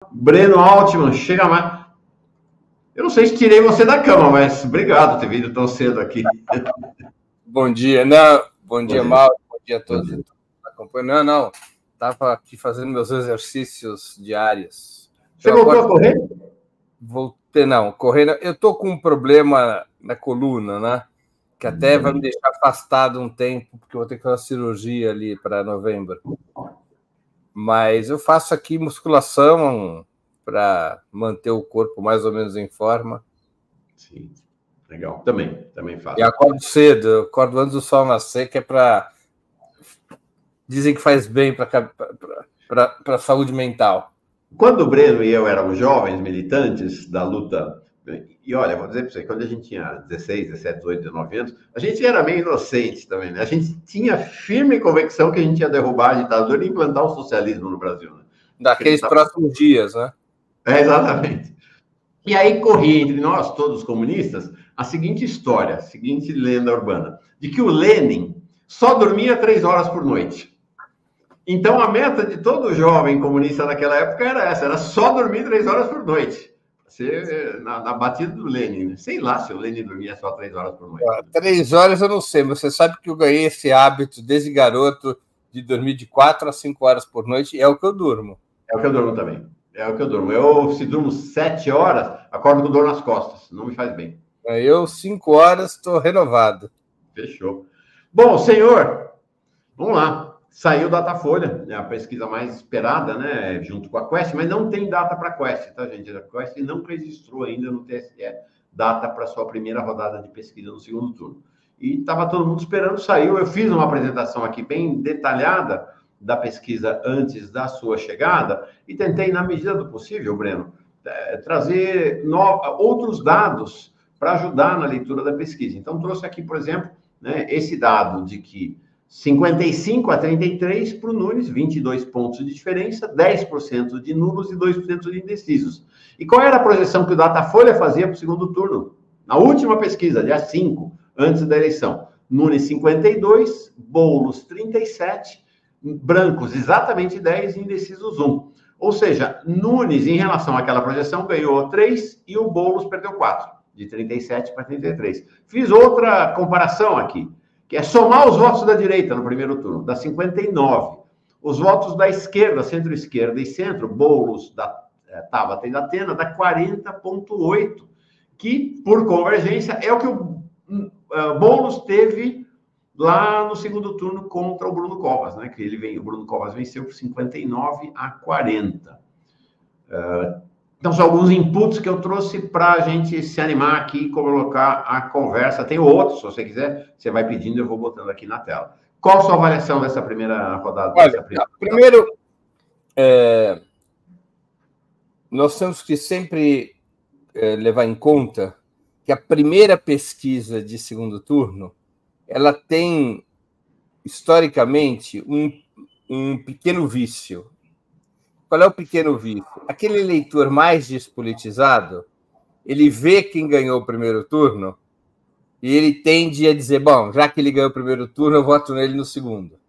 Breno Altman, chega mais. Eu não sei se tirei você da cama, mas obrigado por ter vindo tão cedo aqui. Bom dia, não. Bom dia, Mauro. Bom dia a Bom todos dia. que estão acompanhando. Não. Estava aqui fazendo meus exercícios diários. Você voltou a correr? Voltei, não. Correndo. Eu estou com um problema na coluna, né? Que até vai me deixar afastado um tempo, porque eu vou ter que fazer uma cirurgia ali para novembro. Mas eu faço aqui musculação para manter o corpo mais ou menos em forma. Sim, legal. Também faço. E acordo cedo, eu acordo antes do sol nascer, que é para... Dizem que faz bem para a saúde mental. Quando o Breno e eu éramos jovens militantes da luta, e olha, vou dizer para você, quando a gente tinha 16, 17, 18, 19 anos, a gente era meio inocente também, né? A gente tinha firme convicção que a gente ia derrubar a ditadura e implantar o socialismo no Brasil, né? Daqueles próximos dias, né? Exatamente. E aí corria entre nós, todos comunistas, a seguinte história, a seguinte lenda urbana, de que o Lenin só dormia 3 horas por noite. Então a meta de todo jovem comunista naquela época era essa, era só dormir 3 horas por noite. Na batida do Lenin. Sei lá se o Lenin dormia só 3 horas por noite. 3 horas eu não sei, mas você sabe que eu ganhei esse hábito desde garoto de dormir de 4 a 5 horas por noite, é o que eu durmo. É o que eu durmo também. É o que eu durmo. Eu, se durmo 7 horas, acordo com dor nas costas. Não me faz bem. Eu, 5 horas, estou renovado. Fechou. Bom, senhor, vamos lá. Saiu o Datafolha, é a pesquisa mais esperada, né, junto com a Quest, mas não tem data para a Quest, tá, gente? A Quest não registrou ainda no TSE data para sua primeira rodada de pesquisa no segundo turno. E estava todo mundo esperando, saiu. Eu fiz uma apresentação aqui bem detalhada da pesquisa antes da sua chegada e tentei, na medida do possível, Breno, trazer outros dados para ajudar na leitura da pesquisa. Então, trouxe aqui, por exemplo, né, esse dado de que 55 a 33 para o Nunes, 22 pontos de diferença, 10% de nulos e 2% de indecisos. E qual era a projeção que o Datafolha fazia para o segundo turno? Na última pesquisa, dia 5, antes da eleição. Nunes 52, Boulos 37, brancos exatamente 10 e indecisos 1. Ou seja, Nunes, em relação àquela projeção, ganhou 3 e o Boulos perdeu 4, de 37 para 33. Fiz outra comparação aqui, que é somar os votos da direita no primeiro turno, dá 59. Os votos da esquerda, centro-esquerda e centro, Boulos, da Tabata e da Atena, dá 40,8, que, por convergência, é o que o Boulos teve lá no segundo turno contra o Bruno Covas, né? Que o Bruno Covas venceu por 59 a 40. Então, são alguns inputs que eu trouxe para a gente se animar aqui e colocar a conversa. Tem outros, se você quiser, você vai pedindo, eu vou botando aqui na tela. Qual a sua avaliação dessa primeira rodada? Olha, primeiro, nós temos que sempre levar em conta que a primeira pesquisa de segundo turno, ela tem, historicamente, um pequeno vício. Qual é o pequeno vício? Aquele eleitor mais despolitizado, ele vê quem ganhou o primeiro turno e ele tende a dizer, bom, já que ele ganhou o primeiro turno, eu voto nele no segundo.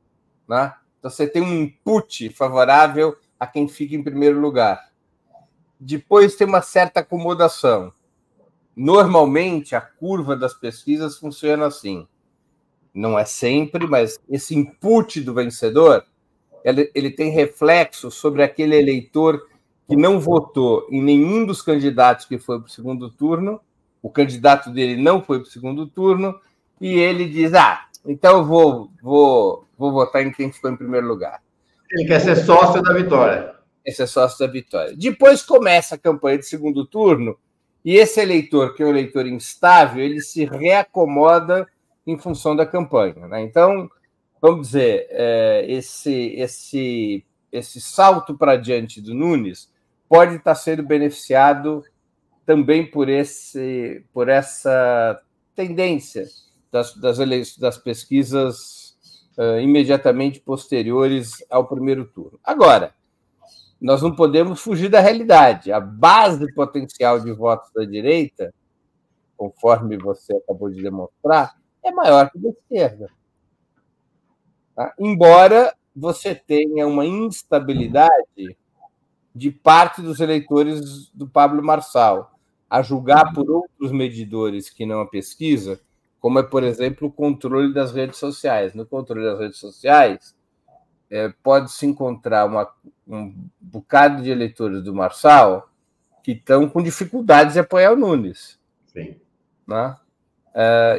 Né? Então, você tem um input favorável a quem fica em primeiro lugar. Depois tem uma certa acomodação. Normalmente, a curva das pesquisas funciona assim. Não é sempre, mas esse input do vencedor, ele tem reflexo sobre aquele eleitor que não votou em nenhum dos candidatos que foi para o segundo turno, o candidato dele não foi para o segundo turno, e ele diz, então eu vou votar em quem ficou em primeiro lugar. Ele quer ser sócio da vitória. Esse é sócio da vitória. Depois começa a campanha de segundo turno, e esse eleitor, que é um eleitor instável, ele se reacomoda em função da campanha. Né? Então, vamos dizer, esse salto para diante do Nunes pode estar sendo beneficiado também por essa tendência das pesquisas imediatamente posteriores ao primeiro turno. Agora, nós não podemos fugir da realidade. A base potencial de votos da direita, conforme você acabou de demonstrar, é maior que da esquerda. Tá? Embora você tenha uma instabilidade de parte dos eleitores do Pablo Marçal, a julgar por outros medidores que não a pesquisa, como é, por exemplo, o controle das redes sociais. No controle das redes sociais, pode-se encontrar um bocado de eleitores do Marçal que estão com dificuldades de apoiar o Nunes. Sim. Né?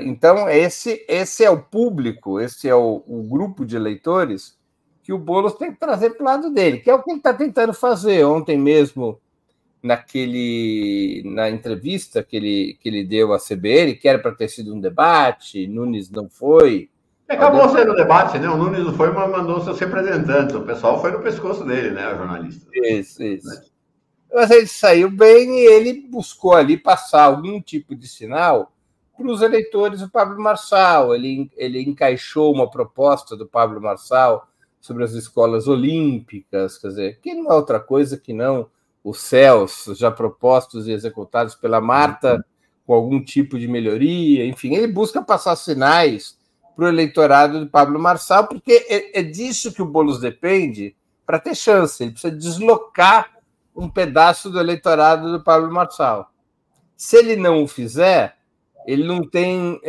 Então, esse é o público, esse é o grupo de eleitores que o Boulos tem que trazer para o lado dele, que é o que ele está tentando fazer. Ontem mesmo, na entrevista que ele deu à CBN, que era para ter sido um debate, Nunes não foi. Acabou sendo debate, né? O Nunes não foi, mas mandou seus representantes. O pessoal foi no pescoço dele, né? O jornalista. Isso. Né? Mas ele saiu bem e ele buscou ali passar algum tipo de sinal para os eleitores do Pablo Marçal. Ele encaixou uma proposta do Pablo Marçal sobre as escolas olímpicas, quer dizer, que não é outra coisa que não os céus já propostos e executados pela Marta com algum tipo de melhoria. Enfim, ele busca passar sinais para o eleitorado do Pablo Marçal, porque é disso que o Boulos depende para ter chance. Ele precisa deslocar um pedaço do eleitorado do Pablo Marçal. Se ele não o fizer, ele não tem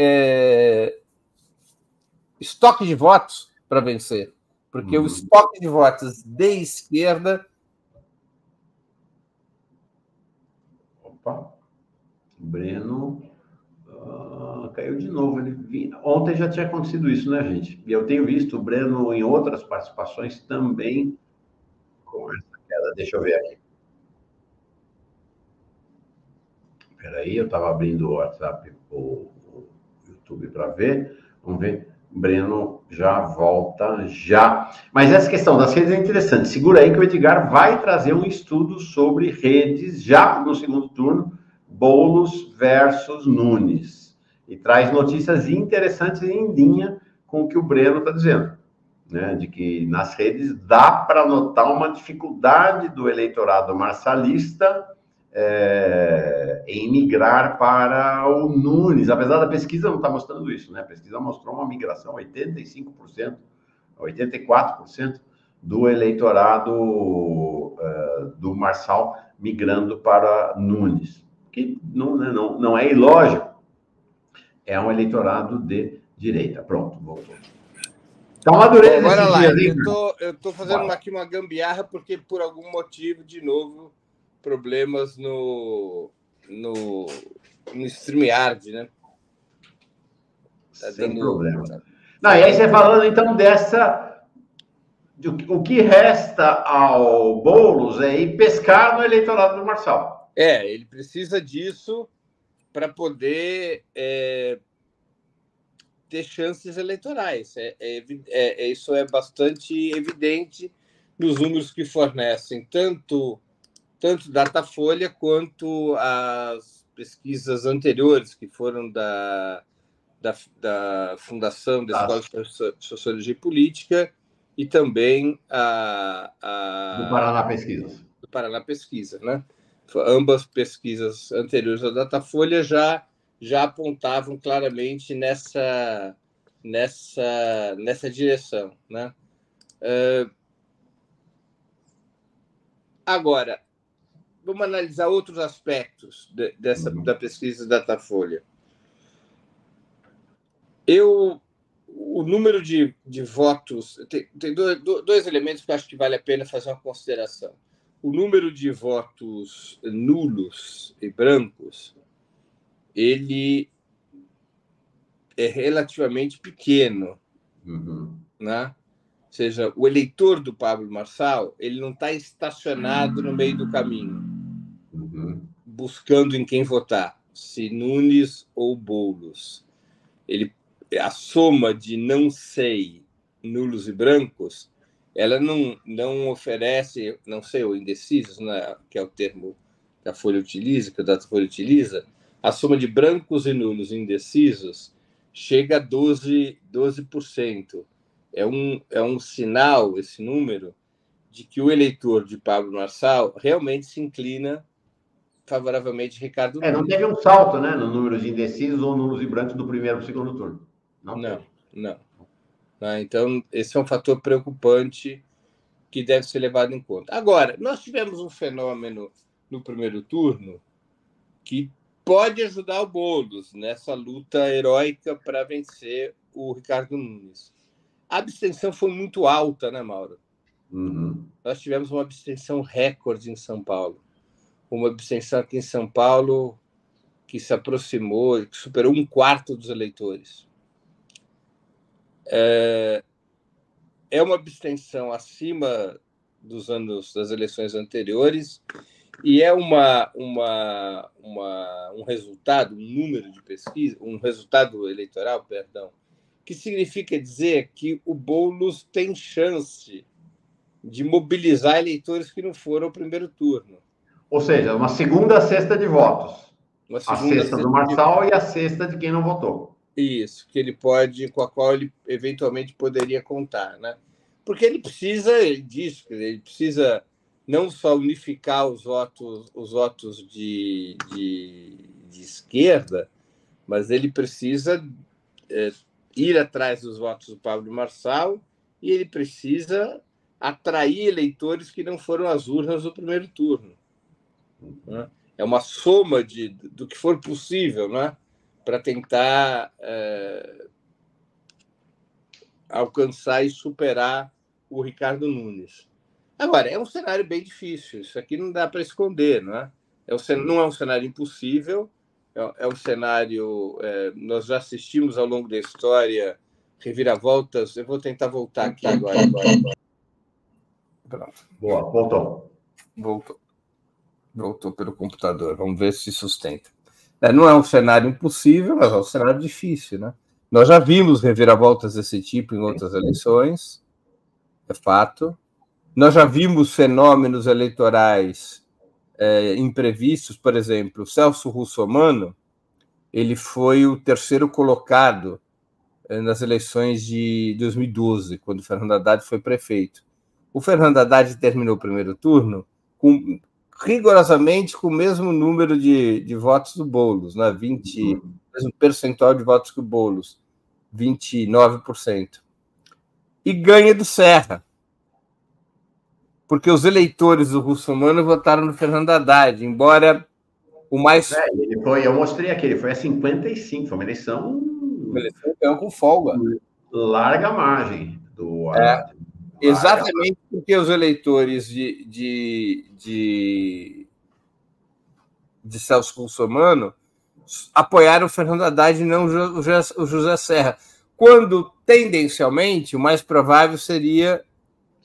estoque de votos para vencer, porque o estoque de votos de esquerda... Opa, o Breno caiu de novo. Ontem já tinha acontecido isso, né, gente? E eu tenho visto o Breno em outras participações também com essa queda. Deixa eu ver aqui. Peraí, eu estava abrindo o WhatsApp, o YouTube para ver. Vamos ver. O Breno já volta, já. Mas essa questão das redes é interessante. Segura aí que o Edgar vai trazer um estudo sobre redes, já no segundo turno, Boulos versus Nunes. E traz notícias interessantes em linha com o que o Breno está dizendo. Né? De que nas redes dá para notar uma dificuldade do eleitorado marçalista em migrar para o Nunes, apesar da pesquisa não estar mostrando isso, né? A pesquisa mostrou uma migração, 85%, 84% do eleitorado do Marçal migrando para Nunes, que não é ilógico, é um eleitorado de direita. Pronto, voltou. Então, madureza esses dias, eu estou fazendo aqui uma gambiarra, porque por algum motivo, de novo, problemas no StreamYard, né? Sem problema. Não, e aí você falando, então, o que resta ao Boulos é ir pescar no eleitorado do Marçal. Ele precisa disso para poder ter chances eleitorais. Isso é bastante evidente nos números que fornecem tanto Datafolha quanto as pesquisas anteriores, que foram da Fundação da Escola de Sociologia e Política e também do Paraná Pesquisas. Do Paraná Pesquisa, né? Ambas pesquisas anteriores à Datafolha já apontavam claramente nessa direção, né? Agora, vamos analisar outros aspectos da pesquisa Datafolha. O número de votos... Tem dois elementos que eu acho que vale a pena fazer uma consideração. O número de votos nulos e brancos, ele é relativamente pequeno. Né? Ou seja, o eleitor do Pablo Marçal, ele não está estacionado no meio do caminho, buscando em quem votar, se Nunes ou Boulos. A soma de não sei, nulos e brancos, ela não oferece, não sei, ou indecisos, né, que é o termo que a Folha utiliza, que o Datafolha utiliza, a soma de brancos e nulos e indecisos chega a 12%. É um sinal, esse número, de que o eleitor de Pablo Marçal realmente se inclina favoravelmente a Ricardo Nunes. Não teve um salto, né, no número de indecisos ou nulos e brancos do primeiro para o segundo turno. Não. Então, esse é um fator preocupante que deve ser levado em conta. Agora, nós tivemos um fenômeno no primeiro turno que pode ajudar o Boulos nessa luta heróica para vencer o Ricardo Nunes. A abstenção foi muito alta, né, Mauro? Uhum. Nós tivemos uma abstenção recorde em São Paulo. Uma abstenção aqui em São Paulo que se aproximou, que superou 1/4 dos eleitores. É uma abstenção acima dos anos das eleições anteriores e é um resultado, um número de pesquisa, um resultado eleitoral, perdão, que significa dizer que o Boulos tem chance de mobilizar eleitores que não foram ao primeiro turno. Ou seja, uma segunda cesta de votos. A cesta do Marçal e a cesta de quem não votou. Isso, que ele pode, com a qual ele eventualmente poderia contar, né? Porque ele precisa disso, ele precisa não só unificar os votos de esquerda, mas ele precisa ir atrás dos votos do Pablo Marçal e ele precisa atrair eleitores que não foram às urnas no primeiro turno. Né? É uma soma do que for possível, né? Para tentar alcançar e superar o Ricardo Nunes. Agora, é um cenário bem difícil, isso aqui não dá para esconder, não é? Não é um cenário impossível, é um cenário... nós já assistimos ao longo da história reviravoltas. Eu vou tentar voltar aqui agora. Pronto. Boa, Voltou pelo computador, vamos ver se sustenta. Não é um cenário impossível, mas é um cenário difícil, né? Nós já vimos reviravoltas desse tipo em outras eleições, é fato. Nós já vimos fenômenos eleitorais imprevistos, por exemplo, o Celso Russomano, ele foi o terceiro colocado nas eleições de 2012, quando o Fernando Haddad foi prefeito. O Fernando Haddad terminou o primeiro turno rigorosamente com o mesmo número de votos do Boulos, né? Mesmo percentual de votos que o Boulos, 29%. E ganha do Serra, porque os eleitores do Russomano votaram no Fernando Haddad, embora o mais... eu mostrei aqui, ele foi a 55, foi uma eleição... Uma eleição com folga. Larga margem do Haddad. Exatamente porque os eleitores de Celso Russomano apoiaram o Fernando Haddad e não o José Serra, quando, tendencialmente, o mais provável seria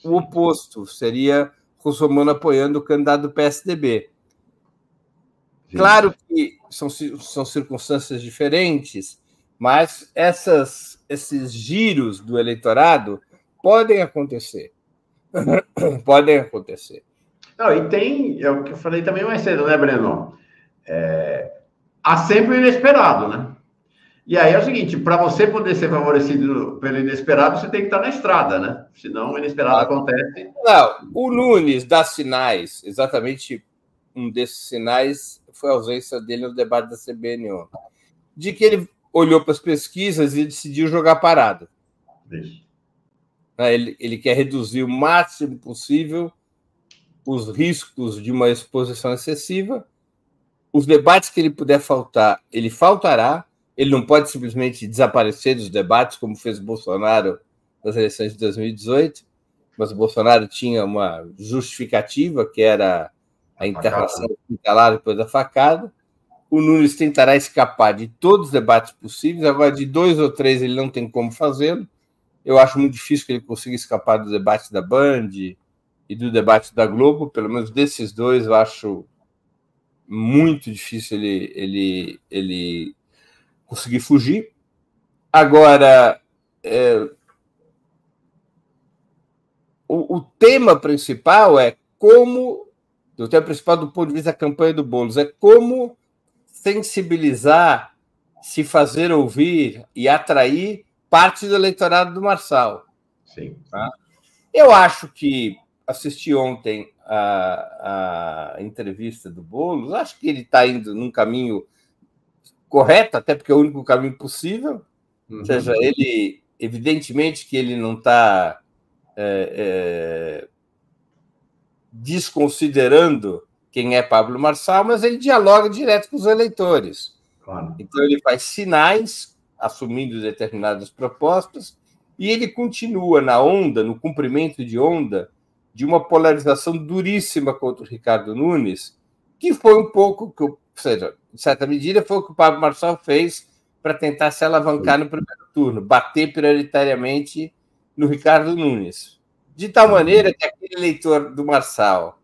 o oposto, seria Russomano apoiando o candidato do PSDB. Sim. Claro que são circunstâncias diferentes, mas esses giros do eleitorado podem acontecer. Podem acontecer. Não, e tem, é o que eu falei também mais cedo, né, Breno? Há sempre o inesperado, né? E aí é o seguinte, para você poder ser favorecido pelo inesperado, você tem que estar na estrada, né? Senão o inesperado acontece. Não, o Nunes dá sinais, exatamente um desses sinais foi a ausência dele no debate da CBN ontem, de que ele olhou para as pesquisas e decidiu jogar parado. Isso. Ele quer reduzir o máximo possível os riscos de uma exposição excessiva. Os debates que ele puder faltar, ele faltará. Ele não pode simplesmente desaparecer dos debates, como fez o Bolsonaro nas eleições de 2018, mas o Bolsonaro tinha uma justificativa, que era a internação hospitalar depois da facada. O Nunes tentará escapar de todos os debates possíveis. Agora, de 2 ou 3, ele não tem como fazê-lo. Eu acho muito difícil que ele consiga escapar do debate da Band e do debate da Globo. Pelo menos desses dois, eu acho muito difícil ele conseguir fugir. Agora, o tema principal é como... O tema principal do ponto de vista da campanha do Boulos é como sensibilizar, se fazer ouvir e atrair parte do eleitorado do Marçal. Sim. Tá? Eu acho que assisti ontem a entrevista do Boulos, acho que ele está indo num caminho correto, até porque é o único caminho possível. Ou seja, ele, evidentemente que ele não está desconsiderando quem é Pablo Marçal, mas ele dialoga direto com os eleitores. Claro. Então, ele faz sinais, assumindo determinadas propostas, e ele continua na onda, no comprimento de onda, de uma polarização duríssima contra o Ricardo Nunes, que foi um pouco, ou seja, em certa medida, foi o que o Pablo Marçal fez para tentar se alavancar no primeiro turno, bater prioritariamente no Ricardo Nunes. De tal maneira que aquele eleitor do Marçal,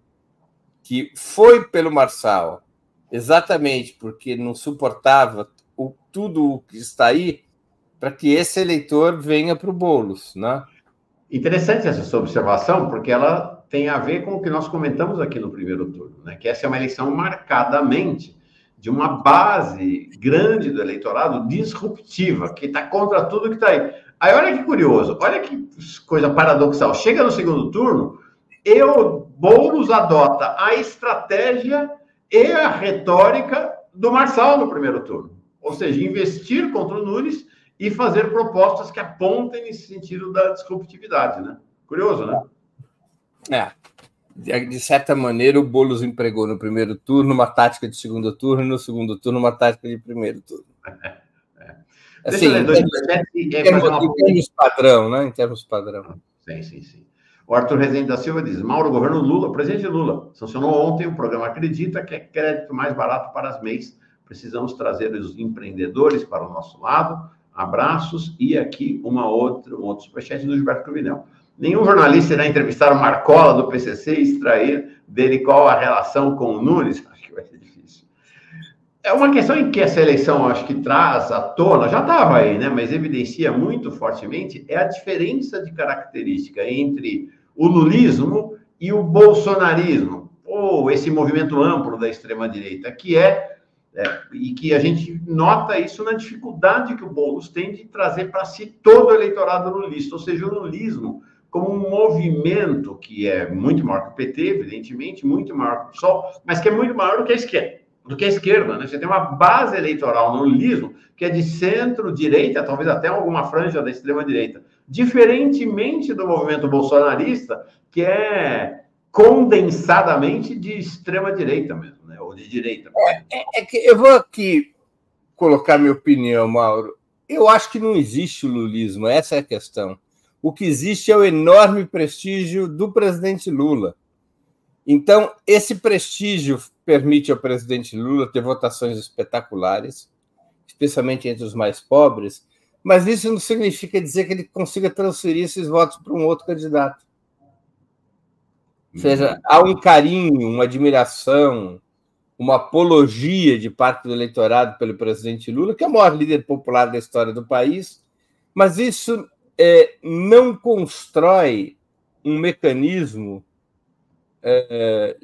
que foi pelo Marçal, exatamente porque não suportava tudo o que está aí, para que esse eleitor venha para o Boulos, né? Interessante essa sua observação, porque ela tem a ver com o que nós comentamos aqui no primeiro turno, né? Que essa é uma eleição marcadamente de uma base grande do eleitorado disruptiva, que está contra tudo que está aí. Aí, olha que curioso, olha que coisa paradoxal. Chega no segundo turno, Boulos adota a estratégia e a retórica do Marçal no primeiro turno. Ou seja, investir contra o Nunes e fazer propostas que apontem nesse sentido da disruptividade, né? Curioso, né? De certa maneira, o Boulos empregou no primeiro turno uma tática de segundo turno e no segundo turno uma tática de primeiro turno. Assim, em termos padrão, né? Em termos padrão. Sim. O Arthur Rezende da Silva diz: Mauro, o governo Lula, o presidente Lula, sancionou ontem o programa Acredita, que é crédito mais barato para as MEIs. Precisamos trazer os empreendedores para o nosso lado. Abraços. E aqui um outro superchat do Gilberto Cruvinel. Nenhum jornalista irá entrevistar o Marcola do PCC e extrair dele qual a relação com o Nunes. Acho que vai ser difícil. É uma questão em que essa eleição, acho que traz à tona, já estava aí, né? Mas evidencia muito fortemente, é a diferença de característica entre o lulismo e o bolsonarismo, ou esse movimento amplo da extrema-direita, e que a gente nota isso na dificuldade que o Boulos tem de trazer para si todo o eleitorado lulista, ou seja, o lulismo como um movimento que é muito maior que o PT, evidentemente, muito maior que o PSOL, mas que é muito maior do que a esquerda, né? Você tem uma base eleitoral no lulismo que é de centro-direita, talvez até alguma franja da extrema-direita, diferentemente do movimento bolsonarista, que é condensadamente de extrema-direita mesmo, né? Ou de direita. Que eu vou aqui colocar minha opinião, Mauro. Eu acho que não existe o lulismo, essa é a questão. O que existe é o enorme prestígio do presidente Lula. Então, esse prestígio permite ao presidente Lula ter votações espetaculares, especialmente entre os mais pobres, mas isso não significa dizer que ele consiga transferir esses votos para um outro candidato. Ou seja, há um carinho, uma admiração, uma apologia de parte do eleitorado pelo presidente Lula, que é o maior líder popular da história do país, mas isso não constrói um mecanismo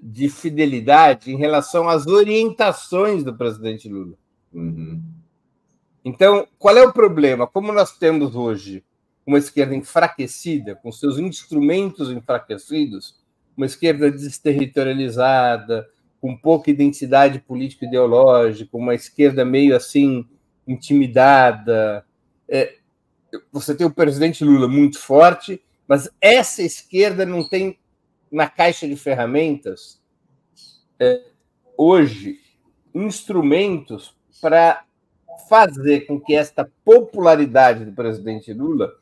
de fidelidade em relação às orientações do presidente Lula. Então, qual é o problema? Como nós temos hoje uma esquerda enfraquecida, com seus instrumentos enfraquecidos, uma esquerda desterritorializada, com pouca identidade político-ideológica, uma esquerda meio assim intimidada. Você tem o presidente Lula muito forte, mas essa esquerda não tem na caixa de ferramentas hoje instrumentos para fazer com que esta popularidade do presidente Lula,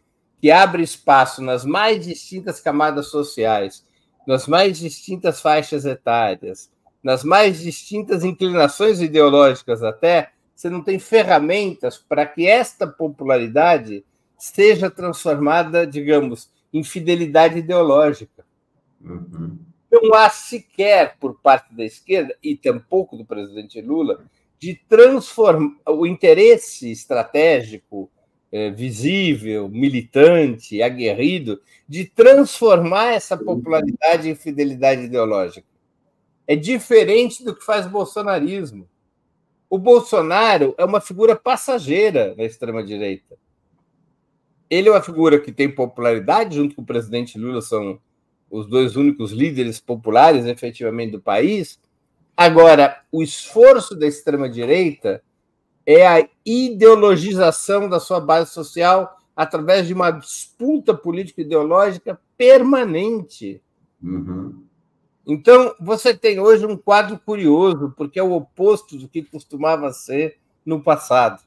que abre espaço nas mais distintas camadas sociais, nas mais distintas faixas etárias, nas mais distintas inclinações ideológicas até, você não tem ferramentas para que esta popularidade seja transformada, digamos, em fidelidade ideológica. Não há sequer, por parte da esquerda, e tampouco do presidente Lula, de transformar o interesse estratégico, visível, militante, aguerrido, de transformar essa popularidade em fidelidade ideológica. É diferente do que faz o bolsonarismo. O Bolsonaro é uma figura passageira na extrema-direita. Ele é uma figura que tem popularidade, junto com o presidente Lula, são os dois únicos líderes populares, efetivamente, do país. Agora, o esforço da extrema-direita é a ideologização da sua base social através de uma disputa político-ideológica permanente. Então, você tem hoje um quadro curioso, porque é o oposto do que costumava ser no passado.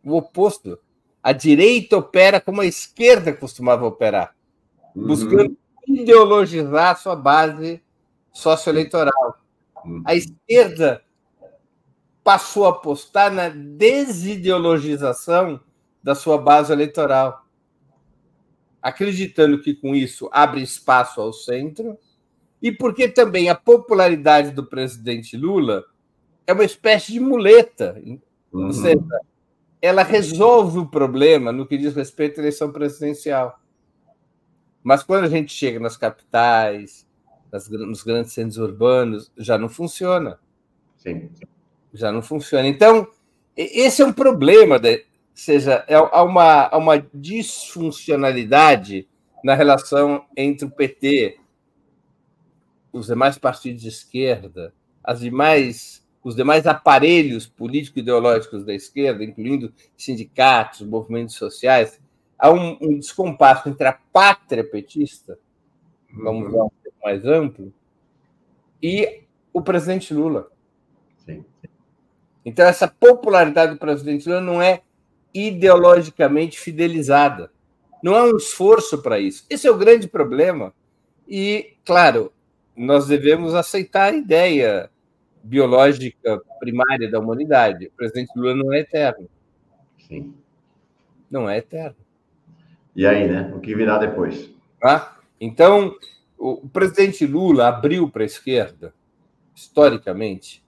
O oposto. A direita opera como a esquerda costumava operar, buscando ideologizar a sua base socioeleitoral. A esquerda passou a apostar na desideologização da sua base eleitoral, acreditando que com isso abre espaço ao centro, e porque também a popularidade do presidente Lula é uma espécie de muleta. Ou seja, ela resolve o problema no que diz respeito à eleição presidencial. Mas quando a gente chega nas capitais, nos grandes centros urbanos, já não funciona. Sim. Já não funciona. Então, esse é um problema, ou seja, há uma disfuncionalidade na relação entre o PT, os demais partidos de esquerda, os demais aparelhos político-ideológicos da esquerda, incluindo sindicatos, movimentos sociais. Há um descompasso entre a pátria petista, vamos ver um pouco mais amplo, e o presidente Lula. Sim. Então, essa popularidade do presidente Lula não é ideologicamente fidelizada. Não há um esforço para isso. Esse é o grande problema. E, claro, nós devemos aceitar a ideia biológica primária da humanidade. O presidente Lula não é eterno. Sim. Não é eterno. E aí, né? O que virá depois? Então, o presidente Lula abriu para a esquerda, historicamente,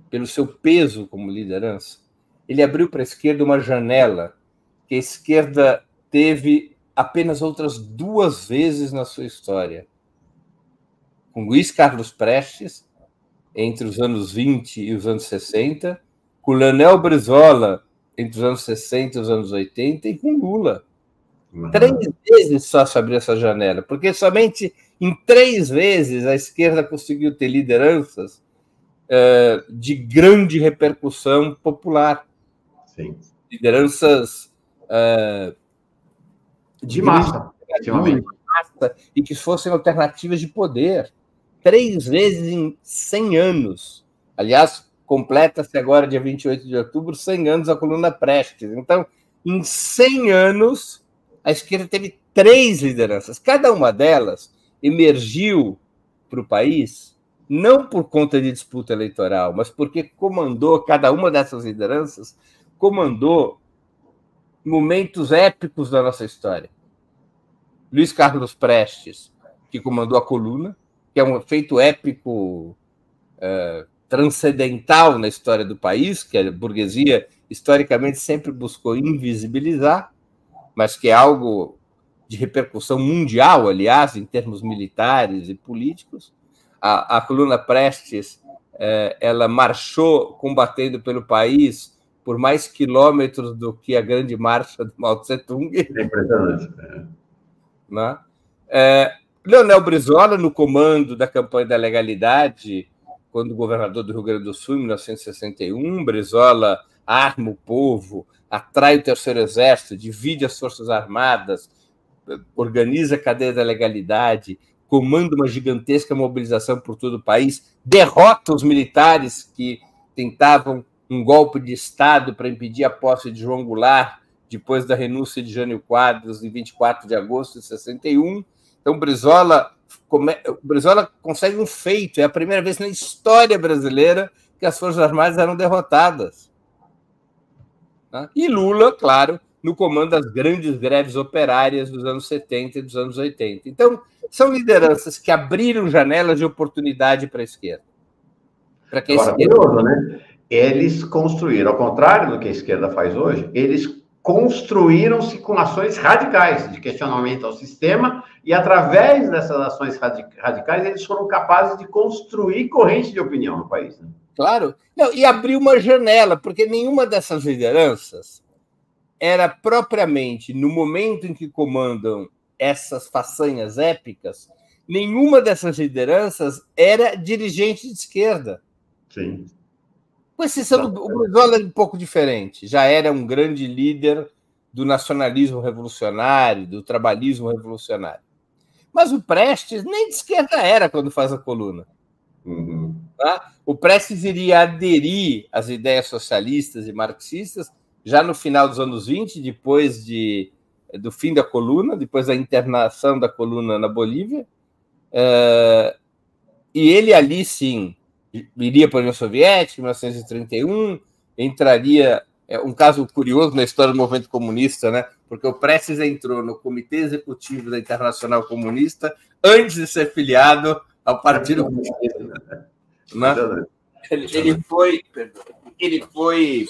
pelo seu peso como liderança, ele abriu para a esquerda uma janela que a esquerda teve apenas outras 2 vezes na sua história. Com Luiz Carlos Prestes, entre os anos 20 e os anos 60, com Leonel Brizola, entre os anos 60 e os anos 80, e com Lula. 3 vezes só se abriu essa janela, porque somente em 3 vezes a esquerda conseguiu ter lideranças de grande repercussão popular. Sim. Lideranças de massa, e que fossem alternativas de poder. 3 vezes em 100 anos. Aliás, completa-se agora, dia 28 de outubro, 100 anos a coluna Prestes. Então, em 100 anos, a esquerda teve 3 lideranças. Cada uma delas emergiu para o país não por conta de disputa eleitoral, mas porque comandou, cada uma dessas lideranças, comandou momentos épicos da nossa história. Luiz Carlos Prestes, que comandou a coluna, que é um feito épico transcendental na história do país, que a burguesia historicamente sempre buscou invisibilizar, mas que é algo de repercussão mundial, aliás, em termos militares e políticos. A coluna Prestes, ela marchou combatendo pelo país por mais quilômetros do que a grande marcha do Mao Tse-tung. É impressionante. Né? Leonel Brizola, no comando da campanha da legalidade, quando governador do Rio Grande do Sul, em 1961, Brizola arma o povo, atrai o Terceiro Exército, divide as Forças Armadas, organiza a cadeia da legalidade, comanda uma gigantesca mobilização por todo o país, derrota os militares que tentavam um golpe de Estado para impedir a posse de João Goulart, depois da renúncia de Jânio Quadros, em 24 de agosto de 61. Então, Brizola consegue um feito, é a primeira vez na história brasileira que as Forças Armadas eram derrotadas. E Lula, claro, no comando das grandes greves operárias dos anos 70 e dos anos 80. Então, são lideranças que abriram janelas de oportunidade para a esquerda. Para que Agora, curioso, né? Eles construíram, ao contrário do que a esquerda faz hoje, eles construíram-se com ações radicais de questionamento ao sistema e, através dessas ações radicais, eles foram capazes de construir corrente de opinião no país. Né? Claro. Não, e abriu uma janela, porque nenhuma dessas lideranças era propriamente, no momento em que comandam essas façanhas épicas, nenhuma dessas lideranças era dirigente de esquerda. Sim. Com exceção do Brizola, é um pouco diferente. Já era um grande líder do nacionalismo revolucionário, do trabalhismo revolucionário. Mas o Prestes nem de esquerda era quando faz a coluna. Tá? O Prestes iria aderir às ideias socialistas e marxistas já no final dos anos 20, depois do fim da coluna, depois da internação da coluna na Bolívia. E ele ali, sim, iria para a União Soviética em 1931, entraria... É um caso curioso na história do movimento comunista, né? Porque o Prestes entrou no Comitê Executivo da Internacional Comunista antes de ser filiado ao Partido Comunista. Né? Ele foi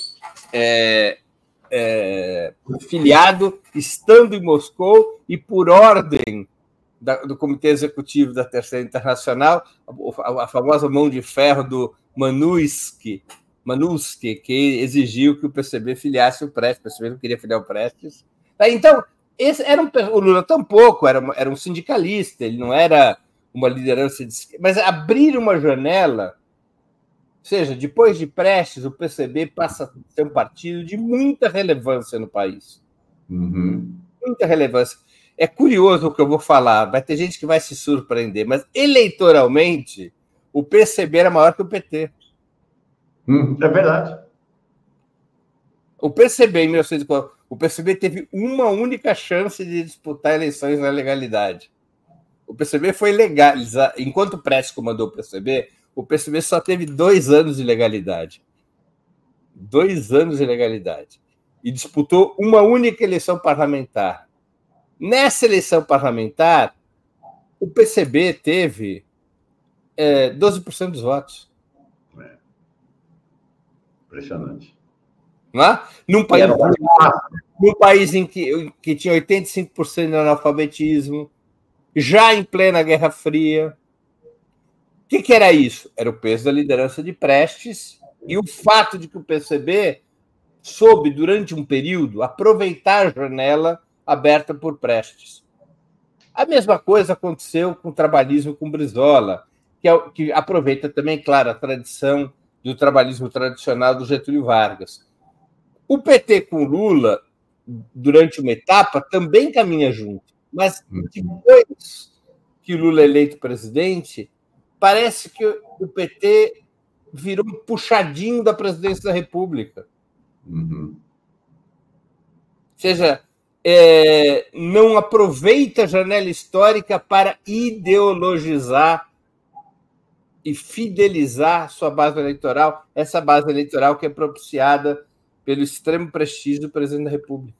filiado estando em Moscou e por ordem do Comitê Executivo da Terceira Internacional, a famosa mão de ferro do Manusky, que exigiu que o PCB filiasse o Prestes. O PCB não queria filiar o Prestes. Então, o Lula tampouco era um sindicalista, ele não era uma liderança de esquerda, mas abrir uma janela, ou seja, depois de Prestes, o PCB passa a ser um partido de muita relevância no país. Muita relevância. É curioso o que eu vou falar, vai ter gente que vai se surpreender, mas eleitoralmente, o PCB era maior que o PT. É verdade. O PCB, em 1940, o PCB teve uma única chance de disputar eleições na legalidade. O PCB foi legalizado. Enquanto o Prestes comandou o PCB só teve 2 anos de legalidade. 2 anos de legalidade. E disputou uma única eleição parlamentar. Nessa eleição parlamentar, o PCB teve 12% dos votos. Impressionante. Não é? Num país em que tinha 85% de analfabetismo, já em plena Guerra Fria. O que era isso? Era o peso da liderança de Prestes e o fato de que o PCB soube, durante um período, aproveitar a janela aberta por Prestes. A mesma coisa aconteceu com o trabalhismo com Brizola, que aproveita também, claro, a tradição do trabalhismo tradicional do Getúlio Vargas. O PT com Lula, durante uma etapa, também caminha junto. Mas depois que o Lula é eleito presidente, parece que o PT virou um puxadinho da presidência da República. Ou seja, não aproveita a janela histórica para ideologizar e fidelizar sua base eleitoral, essa base eleitoral que é propiciada pelo extremo prestígio do presidente da República.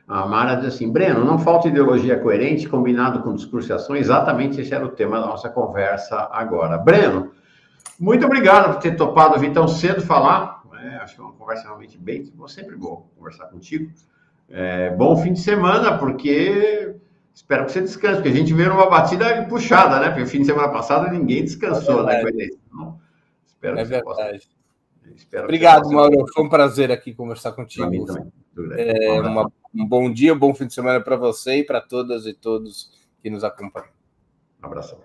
A Mara diz assim, Breno, não falta ideologia coerente combinado com discurso e ação, exatamente esse era o tema da nossa conversa agora. Breno, muito obrigado por ter topado vir tão cedo falar, acho que é uma conversa realmente bem, sempre bom conversar contigo. Bom fim de semana, porque espero que você descanse, porque a gente veio numa batida puxada, né? Porque o fim de semana passado ninguém descansou, né? Então, espero que você possa... Obrigado, Mauro. Foi um prazer aqui conversar contigo. Para mim também. Um bom dia, um bom fim de semana para você e para todas e todos que nos acompanham. Um abração.